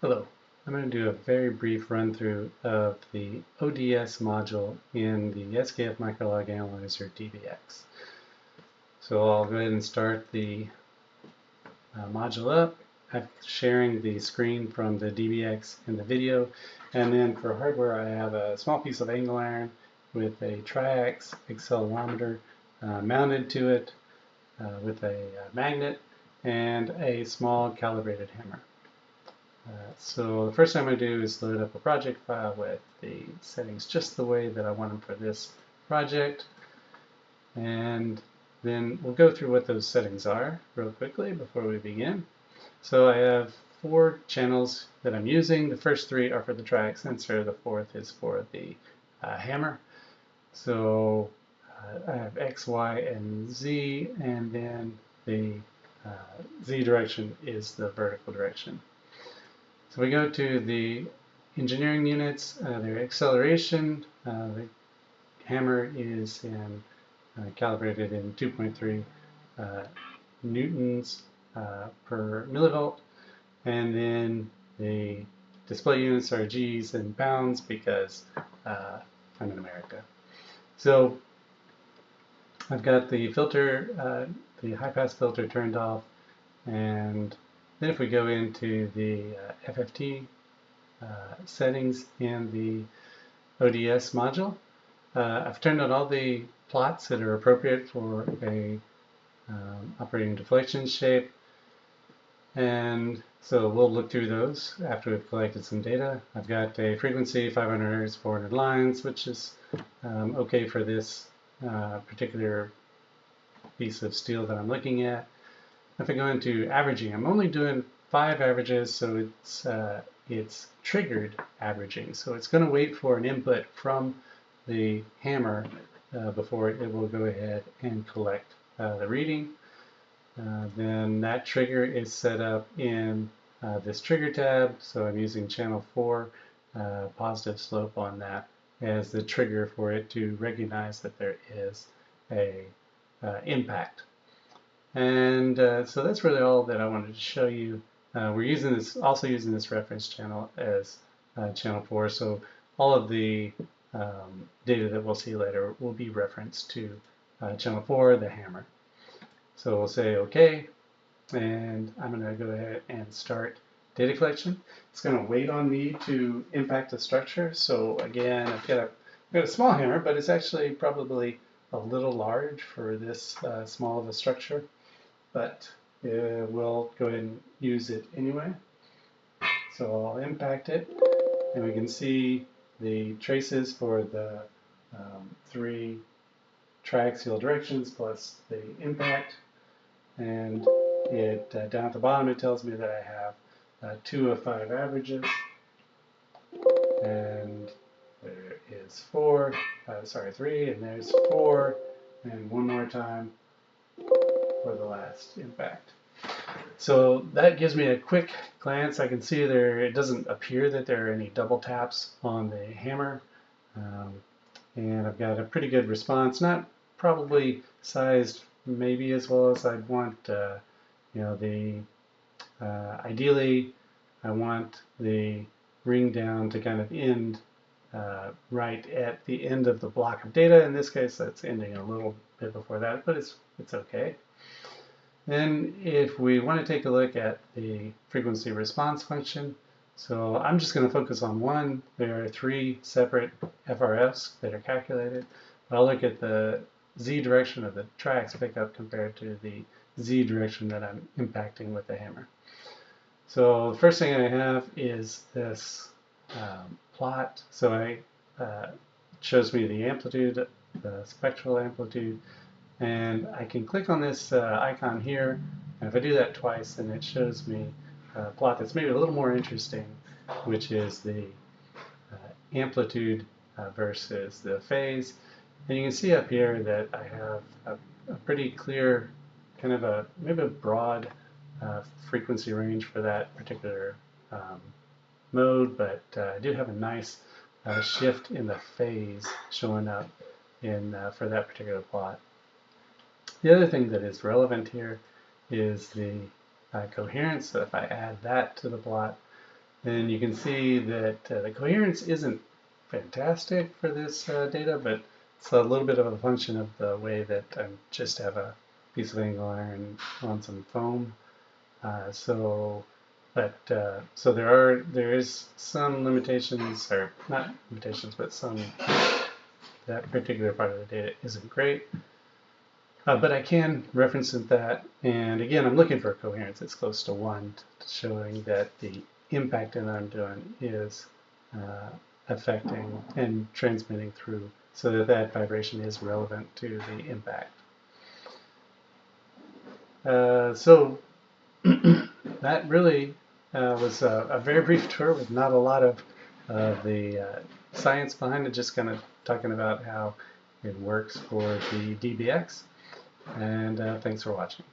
Hello, I'm going to do a very brief run through of the ODS module in the SKF Microlog Analyzer dBX. So I'll go ahead and start the module up. I'm sharing the screen from the dBX in the video, and then for hardware I have a small piece of angle iron with a triax accelerometer mounted to it with a magnet and a small calibrated hammer. So the first thing I'm going to do is load up a project file with the settings just the way that I want them for this project, and then we'll go through what those settings are real quickly before we begin. So I have 4 channels that I'm using. The first 3 are for the triax sensor, the 4th is for the hammer. So I have X, Y, and Z, and then the Z direction is the vertical direction. So we go to the engineering units, their acceleration. The hammer is calibrated in 2.3 newtons per millivolt, and then the display units are G's and pounds because I'm in America. So I've got the filter, the high pass filter turned off, and then if we go into the FFT settings in the ODS module, I've turned on all the plots that are appropriate for a operating deflection shape, and so we'll look through those after we've collected some data. I've got a frequency 500 Hz, 400 lines, which is okay for this particular piece of steel that I'm looking at. If I go into averaging, I'm only doing 5 averages, so it's triggered averaging. So it's going to wait for an input from the hammer before it will go ahead and collect the reading. Then that trigger is set up in this trigger tab, so I'm using channel 4, positive slope on that as the trigger for it to recognize that there is a impact. And so that's really all that I wanted to show you. We're also using this reference channel as channel 4, so all of the data that we'll see later will be referenced to channel 4, the hammer. So we'll say OK, and I'm going to go ahead and start data collection. It's going to wait on me to impact the structure. So again, I've got a small hammer, but it's actually probably a little large for this small of a structure, but we'll go ahead and use it anyway. So I'll impact it, and we can see the traces for the 3 triaxial directions plus the impact, and down at the bottom it tells me that I have 2 of 5 averages, and there is 3, and there's 4, and one more time for the last impact. So that gives me a quick glance. I can see it doesn't appear that there are any double taps on the hammer, and I've got a pretty good response, not probably sized maybe as well as I'd want. Ideally I want the ring down to kind of end right at the end of the block of data. In this case, that's ending a little bit before that, but it's okay. Then if we want to take a look at the frequency response function, so I'm just going to focus on one. There are 3 separate FRFs that are calculated. I'll look at the Z direction of the triax pickup compared to the Z direction that I'm impacting with the hammer. So the first thing I have is this plot. So it shows me the amplitude, the spectral amplitude, and I can click on this icon here, and if I do that twice, then it shows me a plot that's maybe a little more interesting, which is the amplitude versus the phase. And you can see up here that I have a pretty clear, kind of maybe a broad frequency range for that particular mode, but I do have a nice shift in the phase showing up for that particular plot. The other thing that is relevant here is the coherence. So if I add that to the plot, And you can see that the coherence isn't fantastic for this data, but it's a little bit of a function of the way that I just have a piece of angle iron on some foam. So there is some limitations, or not limitations, but some, that particular part of the data isn't great. But I can reference that, and again, I'm looking for a coherence that's close to 1, showing that the impact that I'm doing is affecting and transmitting through, so that that vibration is relevant to the impact. So that really was a very brief tour with not a lot of the science behind it, just kind of talking about how it works for the dBX. And thanks for watching.